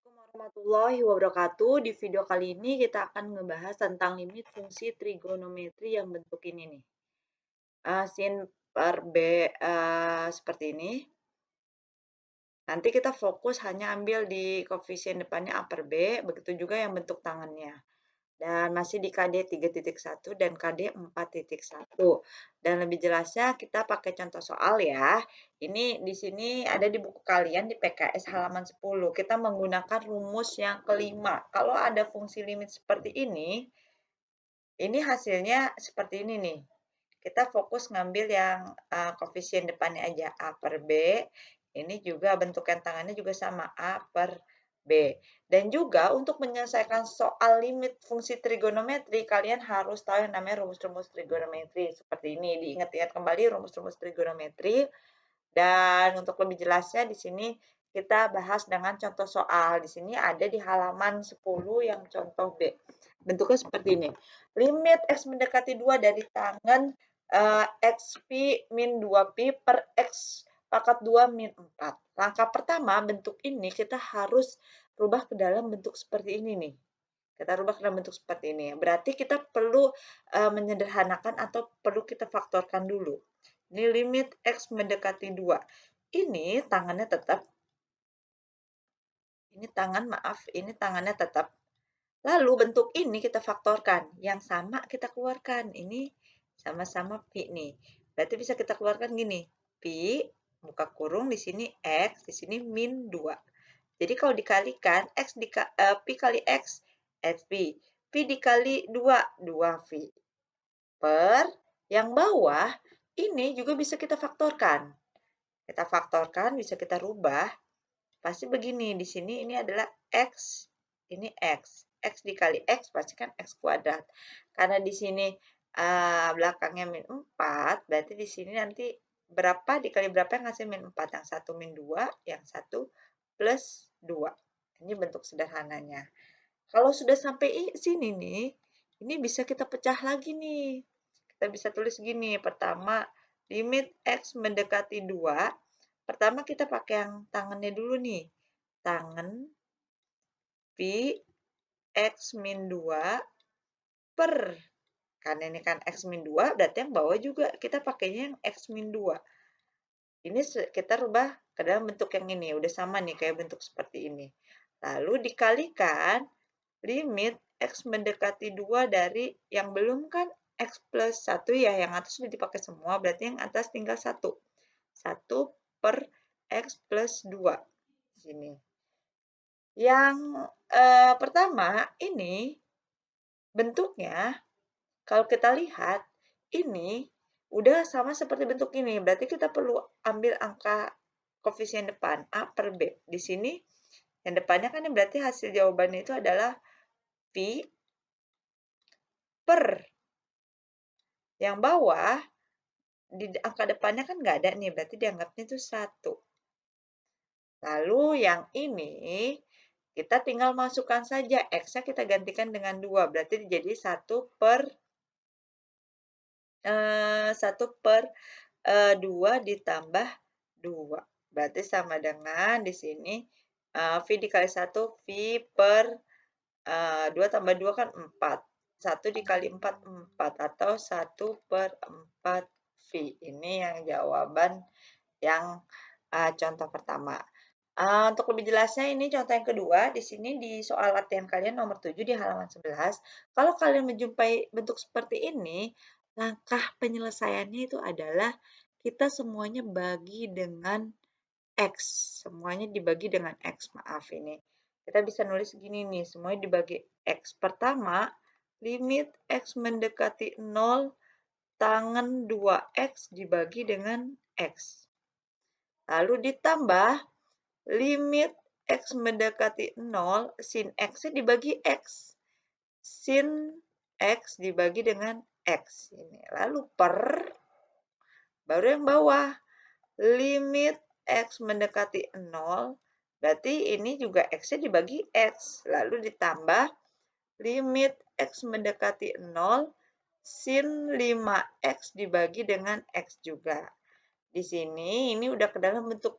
Assalamualaikum warahmatullahi wabarakatuh. Di video kali ini kita akan ngebahas tentang limit fungsi trigonometri yang bentuk ini nih. Sin per B seperti ini. Nanti kita fokus hanya ambil di koefisien depannya A per B, begitu juga yang bentuk tangannya. Dan masih di KD 3.1 dan KD 4.1. Dan lebih jelasnya kita pakai contoh soal ya. Ini di sini ada di buku kalian di PKS halaman 10. Kita menggunakan rumus yang kelima. Kalau ada fungsi limit seperti ini hasilnya seperti ini nih. Kita fokus ngambil yang koefisien depannya aja A per B. Ini juga bentuk yang tangannya juga sama A per B. Dan juga untuk menyelesaikan soal limit fungsi trigonometri, kalian harus tahu yang namanya rumus-rumus trigonometri. Seperti ini, diingat-ingat kembali rumus-rumus trigonometri. Dan untuk lebih jelasnya di sini kita bahas dengan contoh soal. Di sini ada di halaman 10 yang contoh B. Bentuknya seperti ini. Limit X mendekati 2 dari tangan XP min 2Pi per X pangkat 2 min 4. Langkah pertama, bentuk ini kita harus rubah ke dalam bentuk seperti ini nih. Kita rubah ke dalam bentuk seperti ini. Berarti kita perlu menyederhanakan atau perlu kita faktorkan dulu. Ini limit X mendekati 2. Ini tangannya tetap. Ini tangannya tetap. Lalu bentuk ini kita faktorkan. Yang sama kita keluarkan. Ini sama-sama Pi nih. Berarti bisa kita keluarkan gini. Pi, buka kurung, di sini X, di sini min 2. Jadi kalau dikalikan, Pi kali X, XP. Pi dikali 2, 2Vi. Per, yang bawah, ini juga bisa kita faktorkan. Kita faktorkan, bisa kita rubah. Pasti begini, di sini ini adalah X, ini X. X dikali X pasti kan X kuadrat. Karena di sini belakangnya min 4, berarti di sini nanti berapa dikali berapa yang ngasih min 4? Yang satu min 2, yang satu plus 2. Ini bentuk sederhananya. Kalau sudah sampai sini nih, ini bisa kita pecah lagi nih. Kita bisa tulis gini, pertama limit X mendekati 2, pertama kita pakai yang tangannya dulu nih. Tangan Pi X min 2 per, karena ini kan X min 2, berarti yang bawah juga kita pakainya yang X min 2. Ini kita rubah ke dalam bentuk yang ini, udah sama nih kayak bentuk seperti ini. Lalu dikalikan limit X mendekati 2 dari yang belum kan X plus 1 ya, yang atas sudah dipakai semua, berarti yang atas tinggal 1. 1 per X plus 2. Sini. Yang pertama, ini bentuknya, kalau kita lihat, ini udah sama seperti bentuk ini. Berarti kita perlu ambil angka koefisien depan, A per B. Di sini, yang depannya kan berarti hasil jawabannya itu adalah Pi per. Yang bawah, di angka depannya kan nggak ada nih, berarti dianggapnya itu 1. Lalu yang ini, kita tinggal masukkan saja. X-nya kita gantikan dengan 2, berarti jadi 1 per 2 ditambah 2. Berarti sama dengan di sini, V dikali 1, V per 2 tambah 2 kan 4. 1 dikali 4, 4. Atau 1 per 4 V. Ini yang jawaban yang contoh pertama. Untuk lebih jelasnya ini contoh yang kedua, di sini di soal latihan kalian nomor 7 di halaman 11. Kalau kalian menjumpai bentuk seperti ini, langkah penyelesaiannya itu adalah kita semuanya bagi dengan X. Semuanya dibagi dengan X, maaf ini. Kita bisa nulis gini nih, semuanya dibagi X. Pertama, limit X mendekati 0, tangen 2X dibagi dengan X. Lalu ditambah limit X mendekati 0, sin X-nya dibagi X. Sin X dibagi dengan X. Ini. Lalu per, baru yang bawah, limit X mendekati 0, berarti ini juga X-nya dibagi X. Lalu ditambah limit X mendekati 0, sin 5X dibagi dengan X juga. Di sini, ini udah ke dalam bentuk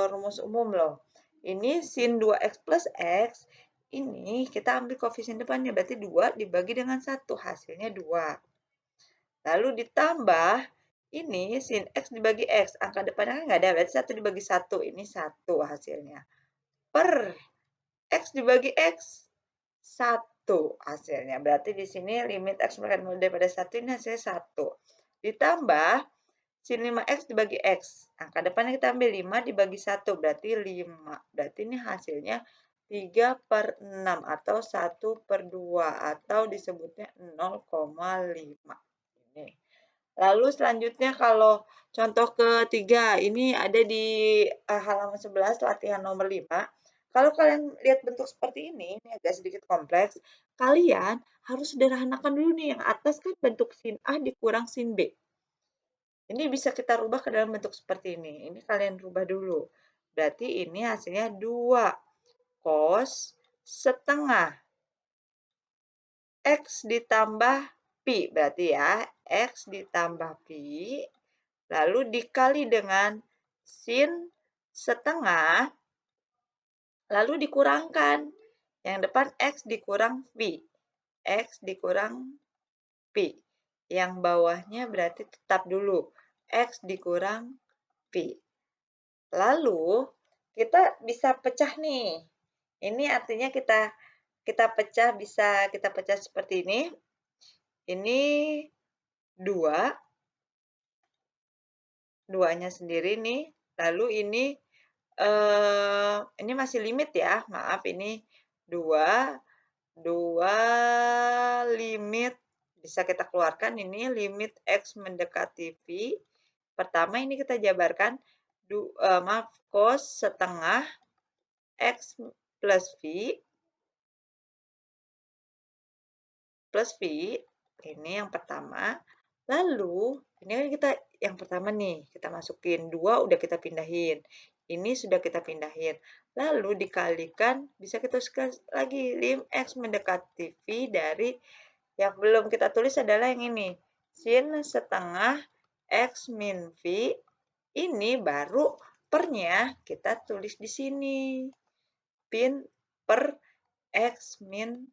rumus umum loh. Ini sin 2x plus x, ini kita ambil koefisien depannya, berarti 2 dibagi dengan 1, hasilnya 2. Lalu ditambah, ini sin x dibagi x, angka depannya kan nggak ada, berarti 1 dibagi 1, ini 1 hasilnya. Per x dibagi x, 1 hasilnya. Berarti di sini limit x lebih daripada 1, ini hasilnya 1. Ditambah, sin 5x dibagi x. Angka depannya kita ambil 5 dibagi 1, berarti 5. Berarti ini hasilnya 3/6 atau 1/2 atau disebutnya 0,5. Ini. Lalu selanjutnya kalau contoh ketiga, ini ada di halaman 11 latihan nomor 5. Kalau kalian lihat bentuk seperti ini agak sedikit kompleks, kalian harus sederhanakan dulu nih, yang atas kan bentuk sin A dikurang sin B. Ini bisa kita rubah ke dalam bentuk seperti ini. Ini kalian rubah dulu. Berarti ini hasilnya 2 cos setengah X ditambah Pi. Berarti ya, X ditambah Pi. Lalu dikali dengan sin setengah. Lalu dikurangkan. Yang depan X dikurang Pi. X dikurang Pi. Yang bawahnya berarti tetap dulu. X dikurang Pi. Lalu kita bisa pecah nih. Ini artinya kita pecah, bisa kita pecah seperti ini. Ini 2, duanya sendiri nih. Lalu ini masih limit ya, maaf, ini 2 limit bisa kita keluarkan, ini limit X mendekati V. Pertama ini kita jabarkan, maaf, cos setengah X plus V plus V, ini yang pertama. Lalu, ini kan kita yang pertama nih, kita masukin, 2 udah kita pindahin. Ini sudah kita pindahin. Lalu dikalikan, bisa kita tuliskan lagi, lim X mendekati V dari yang belum kita tulis adalah yang ini. Sin setengah X min V, ini baru pernya kita tulis di sini. Pin per X min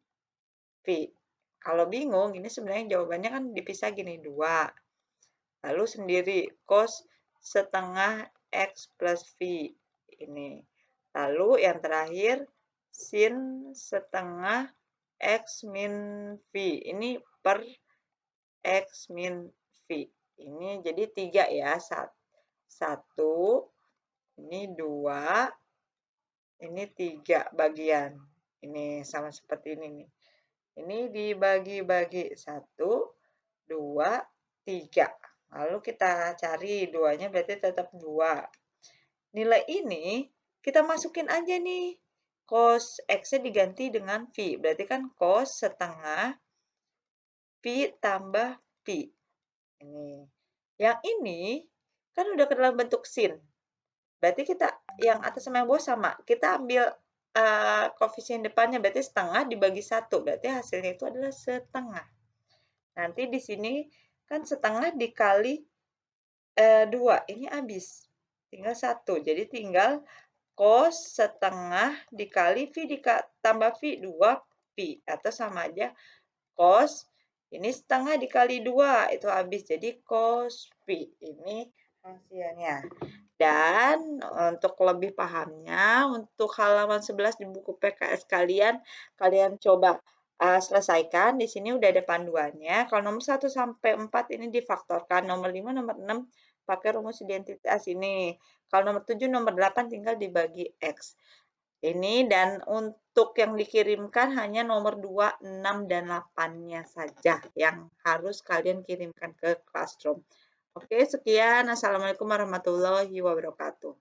V. Kalau bingung, ini sebenarnya jawabannya kan dipisah gini, 2. Lalu sendiri, cos setengah X plus V. Ini. Lalu yang terakhir, sin setengah X min V. Ini per X min V. Ini jadi 3 ya. 1, ini 2, ini 3 bagian. Ini sama seperti ini nih. Ini dibagi-bagi 1, 2, 3. Lalu kita cari 2-nya berarti tetap 2. Nilai ini kita masukin aja nih. Cos X-nya diganti dengan V. Berarti kan cos setengah Pi tambah Pi. Ini. Yang ini kan udah ke dalam bentuk sin. Berarti kita yang atas sama yang bawah sama. Kita ambil koefisien depannya, berarti setengah dibagi 1. Berarti hasilnya itu adalah setengah. Nanti di sini kan setengah dikali 2. Ini habis. Tinggal 1. Jadi tinggal cos setengah dikali V tambah V, 2 Pi. Atau sama aja cos, ini setengah dikali 2. Itu habis. Jadi cos Pi. Ini hasilnya. Dan untuk lebih pahamnya, untuk halaman 11 di buku PKS kalian coba selesaikan. Di sini udah ada panduannya. Kalau nomor 1 sampai 4 ini difaktorkan. Nomor 5, nomor 6 pakai rumus identitas ini. Kalau nomor 7, nomor 8 tinggal dibagi X. Ini, dan untuk yang dikirimkan hanya nomor 2, 6, dan 8-nya saja yang harus kalian kirimkan ke Classroom. Oke, sekian. Assalamualaikum warahmatullahi wabarakatuh.